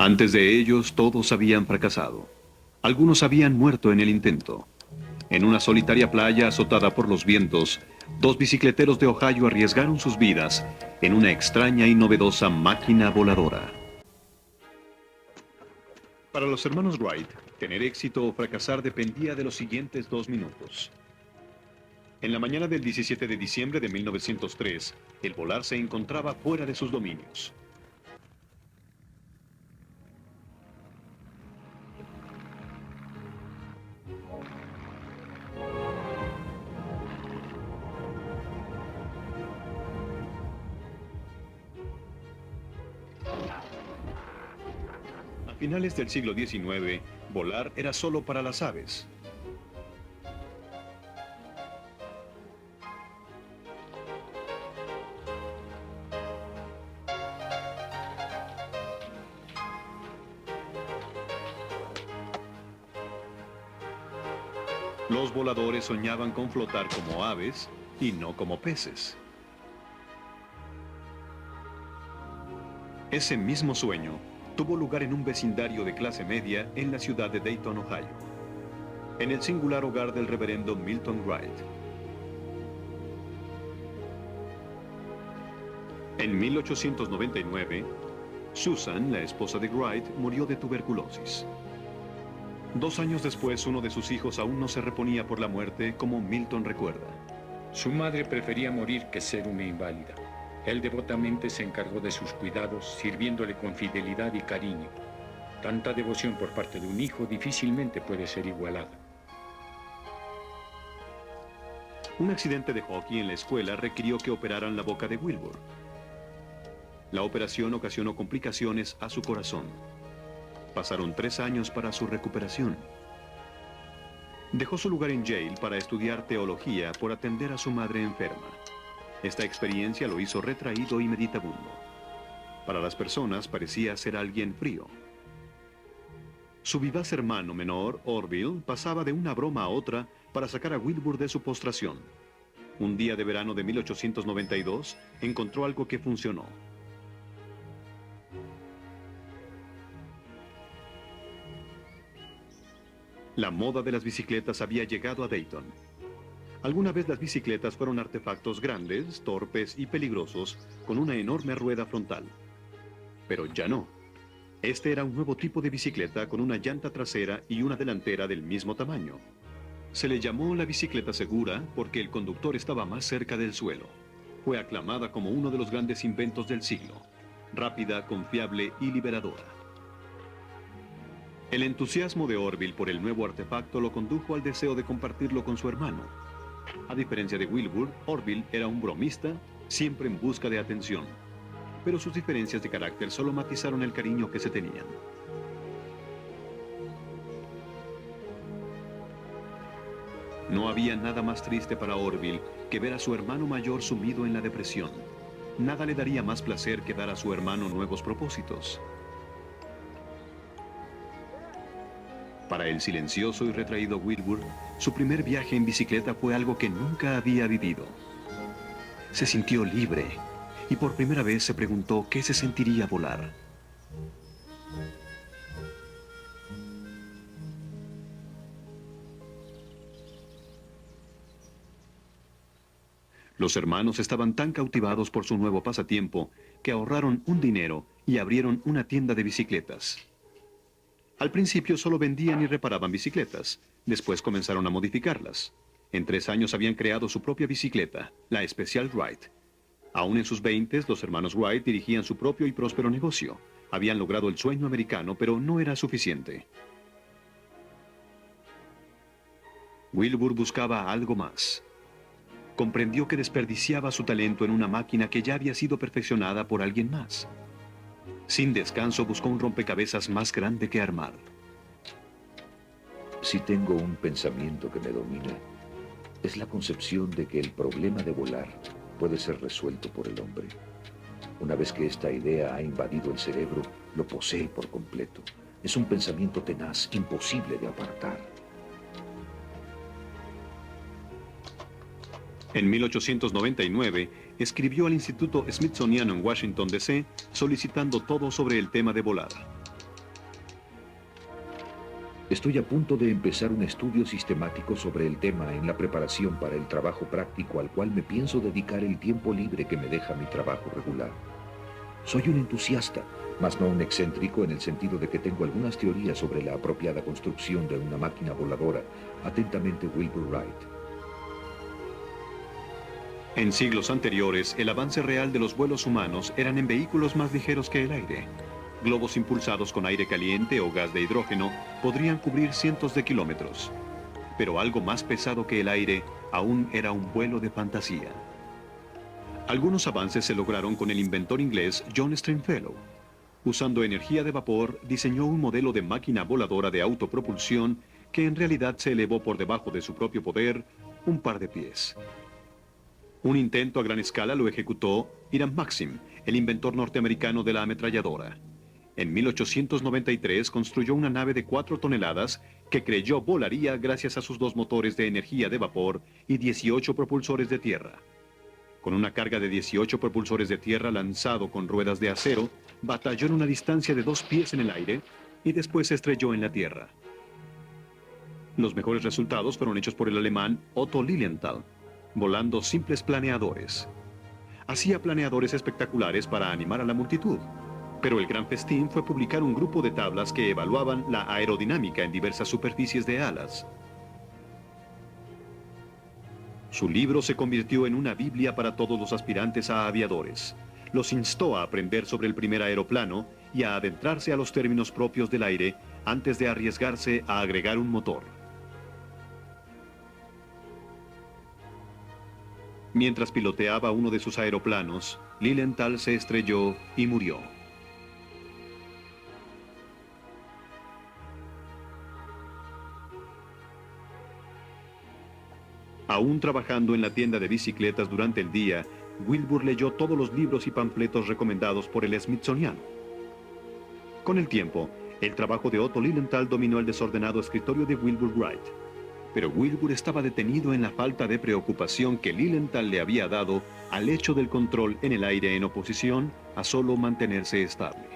Antes de ellos, todos habían fracasado. Algunos habían muerto en el intento. En una solitaria playa azotada por los vientos, dos bicicleteros de Ohio arriesgaron sus vidas en una extraña y novedosa máquina voladora. Para los hermanos Wright, tener éxito o fracasar dependía de los siguientes 2 minutos. En la mañana del 17 de diciembre de 1903, el volar se encontraba fuera de sus dominios. A finales del siglo XIX, volar era solo para las aves. Los voladores soñaban con flotar como aves y no como peces. Ese mismo sueño tuvo lugar en un vecindario de clase media en la ciudad de Dayton, Ohio, en el singular hogar del reverendo Milton Wright. En 1899, Susan, la esposa de Wright, murió de tuberculosis. 2 años después, uno de sus hijos aún no se reponía por la muerte, como Milton recuerda. Su madre prefería morir que ser una inválida. Él devotamente se encargó de sus cuidados, sirviéndole con fidelidad y cariño. Tanta devoción por parte de un hijo difícilmente puede ser igualada. Un accidente de hockey en la escuela requirió que operaran la boca de Wilbur. La operación ocasionó complicaciones a su corazón. Pasaron 3 años para su recuperación. Dejó su lugar en Yale para estudiar teología por atender a su madre enferma. Esta experiencia lo hizo retraído y meditabundo. Para las personas parecía ser alguien frío. Su vivaz hermano menor, Orville, pasaba de una broma a otra para sacar a Wilbur de su postración. Un día de verano de 1892, encontró algo que funcionó. La moda de las bicicletas había llegado a Dayton. Alguna vez las bicicletas fueron artefactos grandes, torpes y peligrosos, con una enorme rueda frontal. Pero ya no. Este era un nuevo tipo de bicicleta con una llanta trasera y una delantera del mismo tamaño. Se le llamó la bicicleta segura porque el conductor estaba más cerca del suelo. Fue aclamada como uno de los grandes inventos del siglo. Rápida, confiable y liberadora. El entusiasmo de Orville por el nuevo artefacto lo condujo al deseo de compartirlo con su hermano. A diferencia de Wilbur, Orville era un bromista, siempre en busca de atención. Pero sus diferencias de carácter solo matizaron el cariño que se tenían. No había nada más triste para Orville que ver a su hermano mayor sumido en la depresión. Nada le daría más placer que dar a su hermano nuevos propósitos. Para el silencioso y retraído Wilbur, su primer viaje en bicicleta fue algo que nunca había vivido. Se sintió libre y por primera vez se preguntó qué se sentiría volar. Los hermanos estaban tan cautivados por su nuevo pasatiempo que ahorraron un dinero y abrieron una tienda de bicicletas. Al principio solo vendían y reparaban bicicletas, después comenzaron a modificarlas. En 3 años habían creado su propia bicicleta, la Special Wright. Aún en sus 20s, los hermanos Wright dirigían su propio y próspero negocio. Habían logrado el sueño americano, pero no era suficiente. Wilbur buscaba algo más. Comprendió que desperdiciaba su talento en una máquina que ya había sido perfeccionada por alguien más. Sin descanso buscó un rompecabezas más grande que armar. Si tengo un pensamiento que me domina, es la concepción de que el problema de volar puede ser resuelto por el hombre. Una vez que esta idea ha invadido el cerebro, lo posee por completo. Es un pensamiento tenaz, imposible de apartar. En 1899, escribió al Instituto Smithsoniano en Washington, D.C., solicitando todo sobre el tema de volar. Estoy a punto de empezar un estudio sistemático sobre el tema en la preparación para el trabajo práctico al cual me pienso dedicar el tiempo libre que me deja mi trabajo regular. Soy un entusiasta, mas no un excéntrico en el sentido de que tengo algunas teorías sobre la apropiada construcción de una máquina voladora. Atentamente, Wilbur Wright. En siglos anteriores, el avance real de los vuelos humanos eran en vehículos más ligeros que el aire. Globos impulsados con aire caliente o gas de hidrógeno podrían cubrir cientos de kilómetros. Pero algo más pesado que el aire aún era un vuelo de fantasía. Algunos avances se lograron con el inventor inglés John Stringfellow. Usando energía de vapor, diseñó un modelo de máquina voladora de autopropulsión que en realidad se elevó por debajo de su propio poder un par de pies. Un intento a gran escala lo ejecutó Hiram Maxim, el inventor norteamericano de la ametralladora. En 1893 construyó una nave de 4 toneladas que creyó volaría gracias a sus 2 motores de energía de vapor y 18 propulsores de tierra. Con una carga de 18 propulsores de tierra lanzado con ruedas de acero, batalló en una distancia de 2 pies en el aire y después se estrelló en la tierra. Los mejores resultados fueron hechos por el alemán Otto Lilienthal, volando simples planeadores. Hacía planeadores espectaculares para animar a la multitud, pero el gran festín fue publicar un grupo de tablas que evaluaban la aerodinámica en diversas superficies de alas. Su libro se convirtió en una biblia para todos los aspirantes a aviadores. Los instó a aprender sobre el primer aeroplano y a adentrarse a los términos propios del aire antes de arriesgarse a agregar un motor. Mientras piloteaba uno de sus aeroplanos, Lilienthal se estrelló y murió. Aún trabajando en la tienda de bicicletas durante el día, Wilbur leyó todos los libros y panfletos recomendados por el Smithsoniano. Con el tiempo, el trabajo de Otto Lilienthal dominó el desordenado escritorio de Wilbur Wright. Pero Wilbur estaba detenido en la falta de preocupación que Lilienthal le había dado al hecho del control en el aire en oposición a solo mantenerse estable.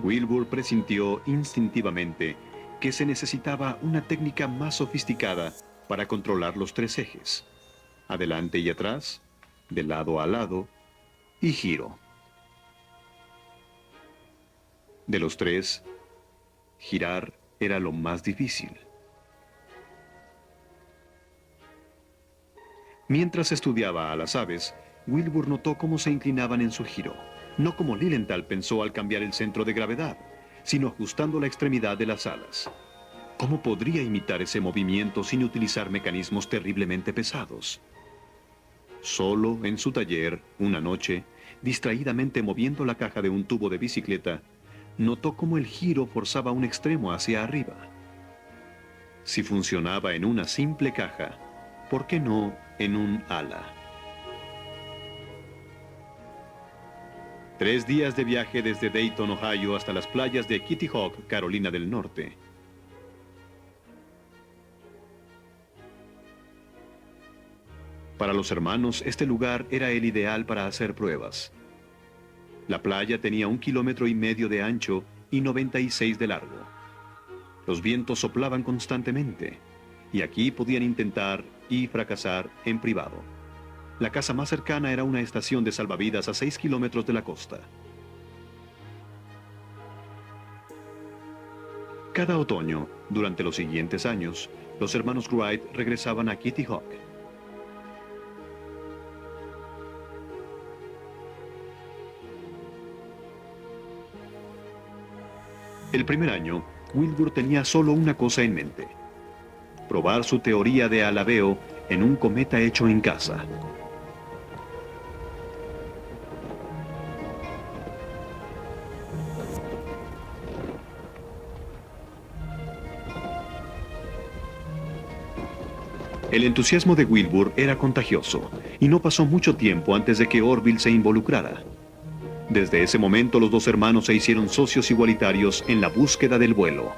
Wilbur presintió instintivamente que se necesitaba una técnica más sofisticada para controlar los 3 ejes, adelante y atrás, de lado a lado y giro. De los 3, girar era lo más difícil. Mientras estudiaba a las aves, Wilbur notó cómo se inclinaban en su giro, no como Lilienthal pensó al cambiar el centro de gravedad, sino ajustando la extremidad de las alas. ¿Cómo podría imitar ese movimiento sin utilizar mecanismos terriblemente pesados? Solo en su taller, una noche, distraídamente moviendo la caja de un tubo de bicicleta, notó cómo el giro forzaba un extremo hacia arriba. Si funcionaba en una simple caja, ¿por qué no en un ala? 3 días de viaje desde Dayton, Ohio, hasta las playas de Kitty Hawk, Carolina del Norte. Para los hermanos, este lugar era el ideal para hacer pruebas. La playa tenía 1,5 kilómetros de ancho y 96 de largo. Los vientos soplaban constantemente, y aquí podían intentar y fracasar en privado. La casa más cercana era una estación de salvavidas a 6 kilómetros de la costa. Cada otoño, durante los siguientes años, los hermanos Wright regresaban a Kitty Hawk. El primer año, Wilbur tenía solo una cosa en mente: probar su teoría de alabeo en un cometa hecho en casa. El entusiasmo de Wilbur era contagioso, y no pasó mucho tiempo antes de que Orville se involucrara. Desde ese momento los 2 hermanos se hicieron socios igualitarios en la búsqueda del vuelo.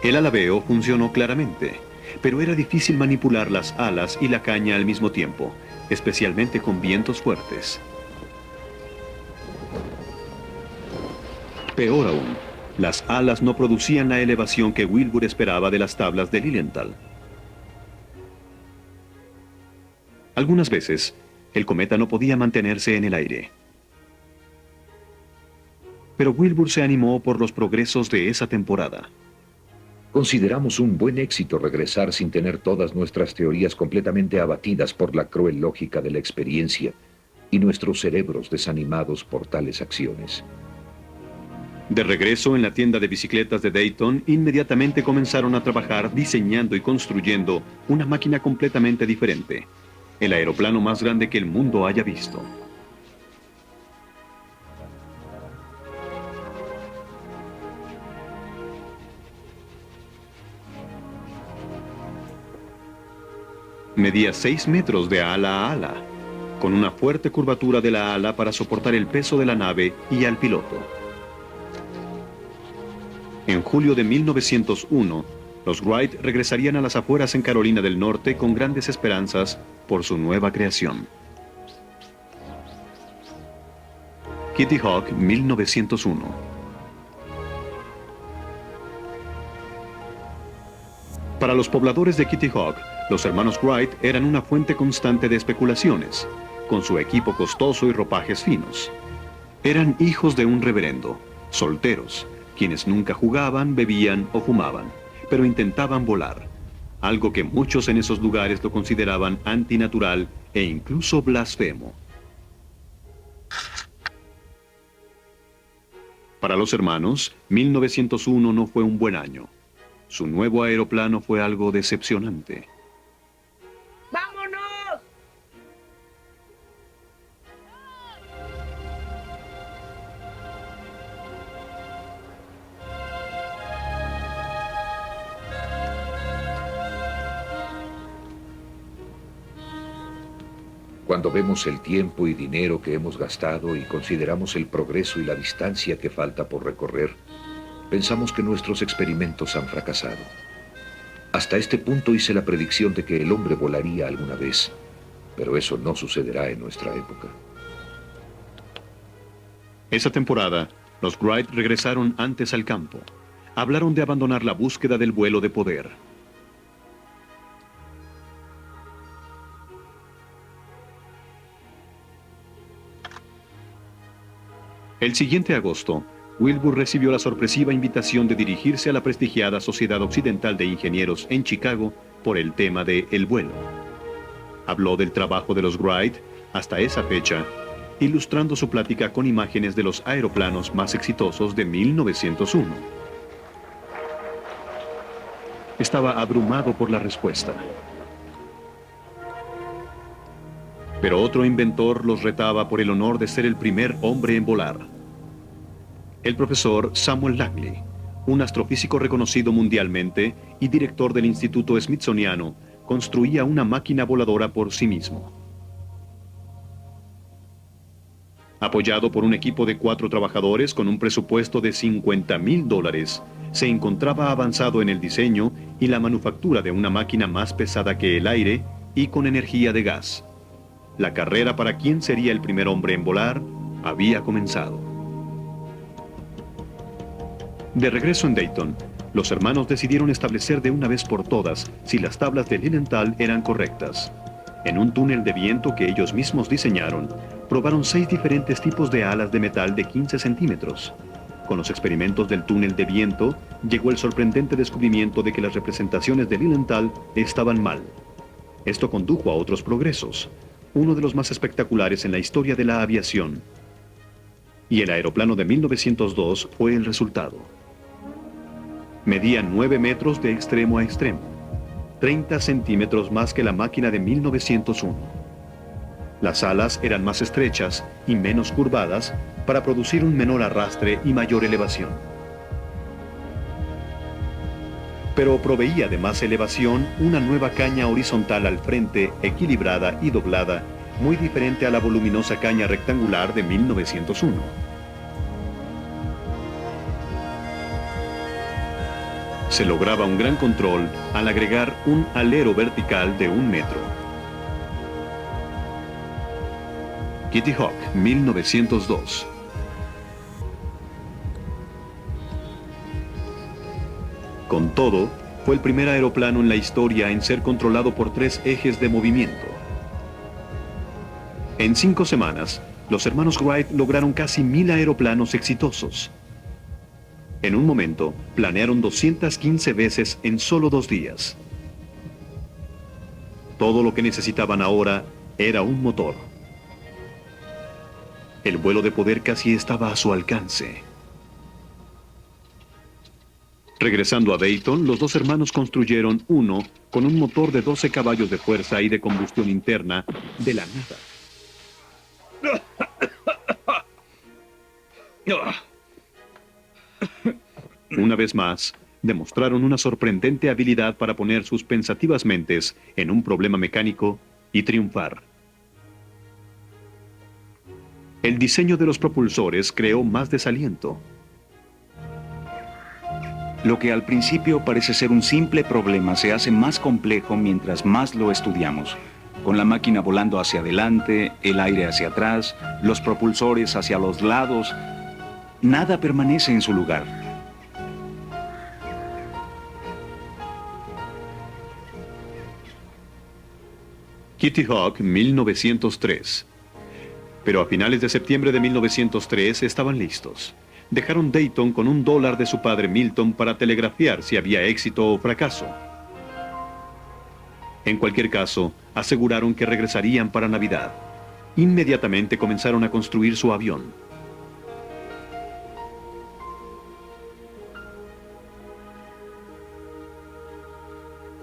El alabeo funcionó claramente. pero era difícil manipular las alas y la caña al mismo tiempo, especialmente con vientos fuertes. Peor aún, las alas no producían la elevación que Wilbur esperaba de las tablas de Lilienthal. Algunas veces, el cometa no podía mantenerse en el aire. Pero Wilbur se animó por los progresos de esa temporada. Consideramos un buen éxito regresar sin tener todas nuestras teorías completamente abatidas por la cruel lógica de la experiencia y nuestros cerebros desanimados por tales acciones. De regreso en la tienda de bicicletas de Dayton, inmediatamente comenzaron a trabajar diseñando y construyendo una máquina completamente diferente, el aeroplano más grande que el mundo haya visto. Medía 6 metros de ala a ala, con una fuerte curvatura de la ala para soportar el peso de la nave y al piloto. En julio de 1901, los Wright regresarían a las afueras en Carolina del Norte con grandes esperanzas por su nueva creación. Kitty Hawk, 1901. Para los pobladores de Kitty Hawk, los hermanos Wright eran una fuente constante de especulaciones, con su equipo costoso y ropajes finos. Eran hijos de un reverendo, solteros, quienes nunca jugaban, bebían o fumaban, pero intentaban volar, algo que muchos en esos lugares lo consideraban antinatural e incluso blasfemo. Para los hermanos, 1901 no fue un buen año. Su nuevo aeroplano fue algo decepcionante. ¡Vámonos! Cuando vemos el tiempo y dinero que hemos gastado y consideramos el progreso y la distancia que falta por recorrer, pensamos que nuestros experimentos han fracasado. Hasta este punto hice la predicción de que el hombre volaría alguna vez, pero eso no sucederá en nuestra época. Esa temporada, los Wright regresaron antes al campo. Hablaron de abandonar la búsqueda del vuelo de poder. El siguiente agosto, Wilbur recibió la sorpresiva invitación de dirigirse a la prestigiada Sociedad Occidental de Ingenieros en Chicago por el tema de el vuelo. Habló del trabajo de los Wright hasta esa fecha, ilustrando su plática con imágenes de los aeroplanos más exitosos de 1901. Estaba abrumado por la respuesta. Pero otro inventor los retaba por el honor de ser el primer hombre en volar. El profesor Samuel Langley, un astrofísico reconocido mundialmente y director del Instituto Smithsoniano, construía una máquina voladora por sí mismo. Apoyado por un equipo de 4 trabajadores con un presupuesto de $50,000, se encontraba avanzado en el diseño y la manufactura de una máquina más pesada que el aire y con energía de gas. La carrera para quién sería el primer hombre en volar había comenzado. De regreso en Dayton, los hermanos decidieron establecer de una vez por todas si las tablas de Lilienthal eran correctas. En un túnel de viento que ellos mismos diseñaron, probaron 6 diferentes tipos de alas de metal de 15 centímetros. Con los experimentos del túnel de viento, llegó el sorprendente descubrimiento de que las representaciones de Lilienthal estaban mal. Esto condujo a otros progresos, uno de los más espectaculares en la historia de la aviación. Y el aeroplano de 1902 fue el resultado. Medía 9 metros de extremo a extremo, 30 centímetros más que la máquina de 1901. Las alas eran más estrechas y menos curvadas para producir un menor arrastre y mayor elevación. Pero proveía de más elevación una nueva caña horizontal al frente, equilibrada y doblada, muy diferente a la voluminosa caña rectangular de 1901. Se lograba un gran control al agregar un alero vertical de 1 metro. Kitty Hawk, 1902. Con todo, fue el primer aeroplano en la historia en ser controlado por 3 ejes de movimiento. En 5 semanas, los hermanos Wright lograron casi 1000 aeroplanos exitosos. En un momento, planearon 215 veces en solo 2 días. Todo lo que necesitaban ahora era un motor. El vuelo de poder casi estaba a su alcance. Regresando a Dayton, los 2 hermanos construyeron uno con un motor de 12 caballos de fuerza y de combustión interna de la nada. Una vez más, demostraron una sorprendente habilidad para poner sus pensativas mentes en un problema mecánico y triunfar. El diseño de los propulsores creó más desaliento. Lo que al principio parece ser un simple problema se hace más complejo mientras más lo estudiamos. Con la máquina volando hacia adelante, el aire hacia atrás, los propulsores hacia los lados, nada permanece en su lugar. Kitty Hawk, 1903. Pero a finales de septiembre de 1903 estaban listos. Dejaron Dayton con $1 de su padre Milton para telegrafiar si había éxito o fracaso. En cualquier caso, aseguraron que regresarían para Navidad. Inmediatamente comenzaron a construir su avión.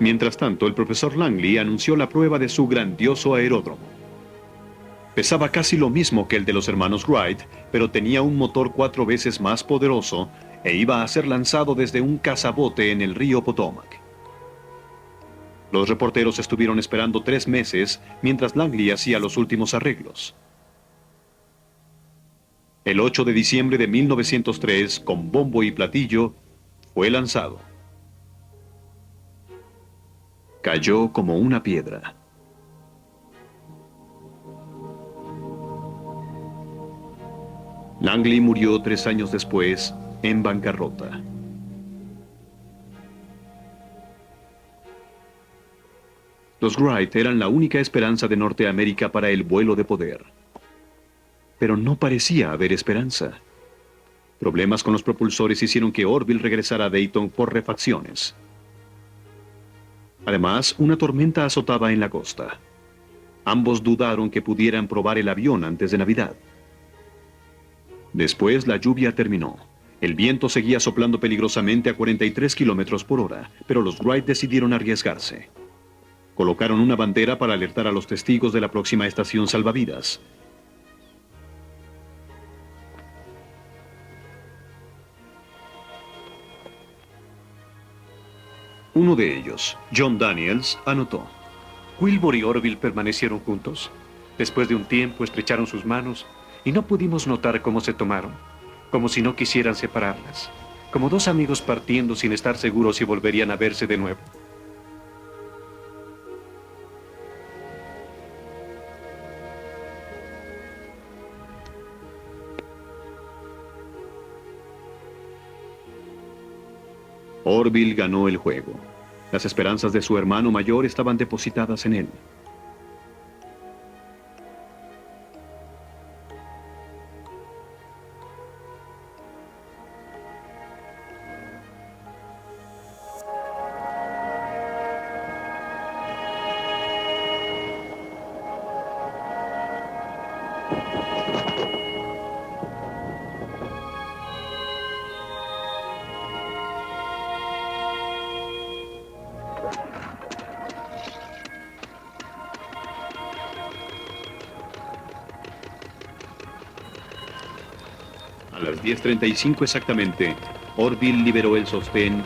Mientras tanto, el profesor Langley anunció la prueba de su grandioso aeródromo. Pesaba casi lo mismo que el de los hermanos Wright, pero tenía un motor 4 veces más poderoso e iba a ser lanzado desde un cazabote en el río Potomac. Los reporteros estuvieron esperando 3 meses mientras Langley hacía los últimos arreglos. El 8 de diciembre de 1903, con bombo y platillo, fue lanzado. Cayó como una piedra. Langley murió 3 años después, en bancarrota. Los Wright eran la única esperanza de Norteamérica para el vuelo de poder. Pero no parecía haber esperanza. Problemas con los propulsores hicieron que Orville regresara a Dayton por refacciones. Además, una tormenta azotaba en la costa. Ambos dudaron que pudieran probar el avión antes de Navidad. Después la lluvia terminó. El viento seguía soplando peligrosamente a 43 kilómetros por hora, pero los Wright decidieron arriesgarse. Colocaron una bandera para alertar a los testigos de la próxima estación salvavidas. Uno de ellos, John Daniels, anotó: Wilbur y Orville permanecieron juntos. Después de un tiempo estrecharon sus manos y no pudimos notar cómo se tomaron, como si no quisieran separarlas, como 2 amigos partiendo sin estar seguros si volverían a verse de nuevo. Orville ganó el juego. Las esperanzas de su hermano mayor estaban depositadas en él. A las 10:35 exactamente, Orville liberó el sostén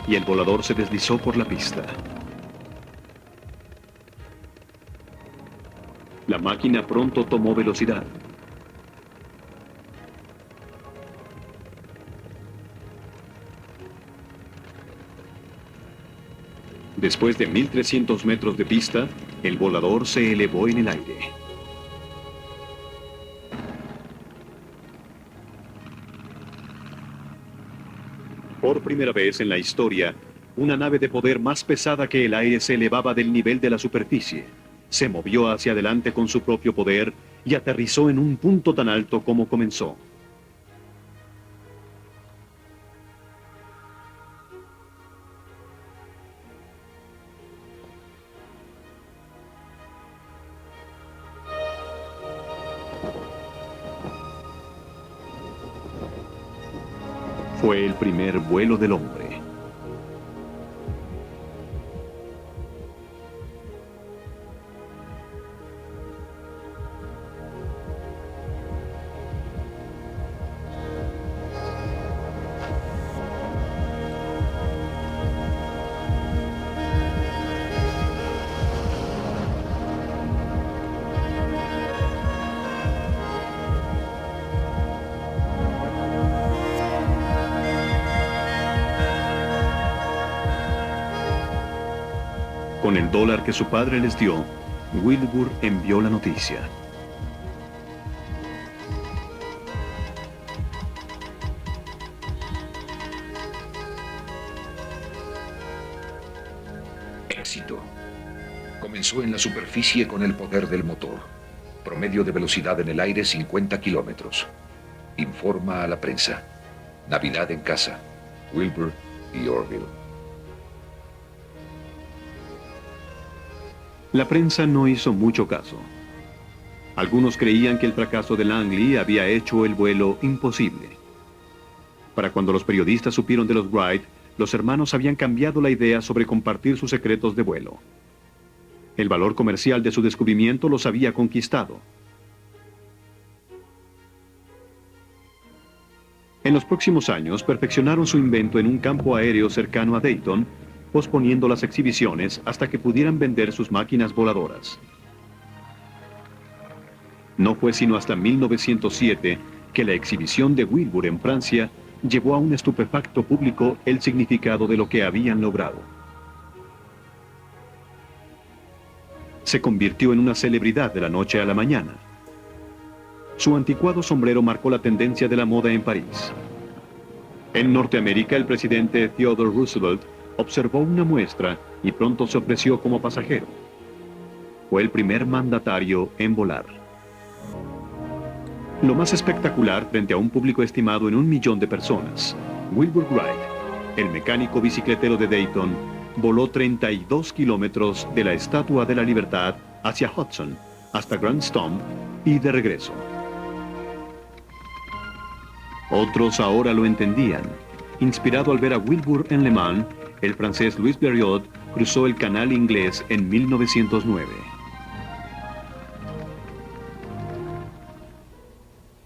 y el volador se deslizó por la pista. La máquina pronto tomó velocidad. Después de 1.300 metros de pista, el volador se elevó en el aire. Por primera vez en la historia, una nave de poder más pesada que el aire se elevaba del nivel de la superficie. Se movió hacia adelante con su propio poder y aterrizó en un punto tan alto como comenzó. Fue el primer vuelo del hombre. Con el dólar que su padre les dio, Wilbur envió la noticia. Éxito. Comenzó en la superficie con el poder del motor. Promedio de velocidad en el aire 50 kilómetros. Informa a la prensa. Navidad en casa. Wilbur y Orville. La prensa no hizo mucho caso. Algunos creían que el fracaso de Langley había hecho el vuelo imposible. Para cuando los periodistas supieron de los Wright, los hermanos habían cambiado la idea sobre compartir sus secretos de vuelo. El valor comercial de su descubrimiento los había conquistado. En los próximos años perfeccionaron su invento en un campo aéreo cercano a Dayton, posponiendo las exhibiciones hasta que pudieran vender sus máquinas voladoras. No fue sino hasta 1907 que la exhibición de Wilbur en Francia llevó a un estupefacto público el significado de lo que habían logrado. Se convirtió en una celebridad de la noche a la mañana. Su anticuado sombrero marcó la tendencia de la moda en París. En Norteamérica, el presidente Theodore Roosevelt observó una muestra y pronto se ofreció como pasajero. Fue el primer mandatario en volar. Lo más espectacular frente a un público estimado en 1 millón de personas, Wilbur Wright, el mecánico bicicletero de Dayton, voló 32 kilómetros de la Estatua de la Libertad hacia Hudson, hasta Grand Stump y de regreso. Otros ahora lo entendían. Inspirado al ver a Wilbur en Le Mans, el francés Louis Blériot cruzó el canal inglés en 1909.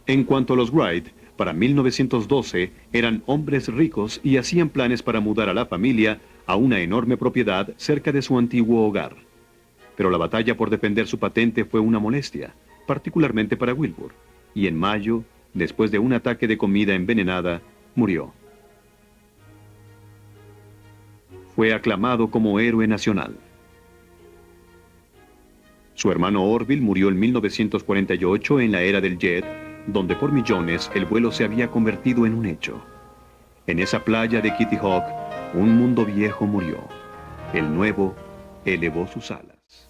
En cuanto a los Wright, para 1912 eran hombres ricos y hacían planes para mudar a la familia a una enorme propiedad cerca de su antiguo hogar. Pero la batalla por defender su patente fue una molestia, particularmente para Wilbur, y en mayo, después de un ataque de comida envenenada, murió. Fue aclamado como héroe nacional. Su hermano Orville murió en 1948 en la era del jet, donde por millones el vuelo se había convertido en un hecho. En esa playa de Kitty Hawk, un mundo viejo murió. El nuevo elevó sus alas.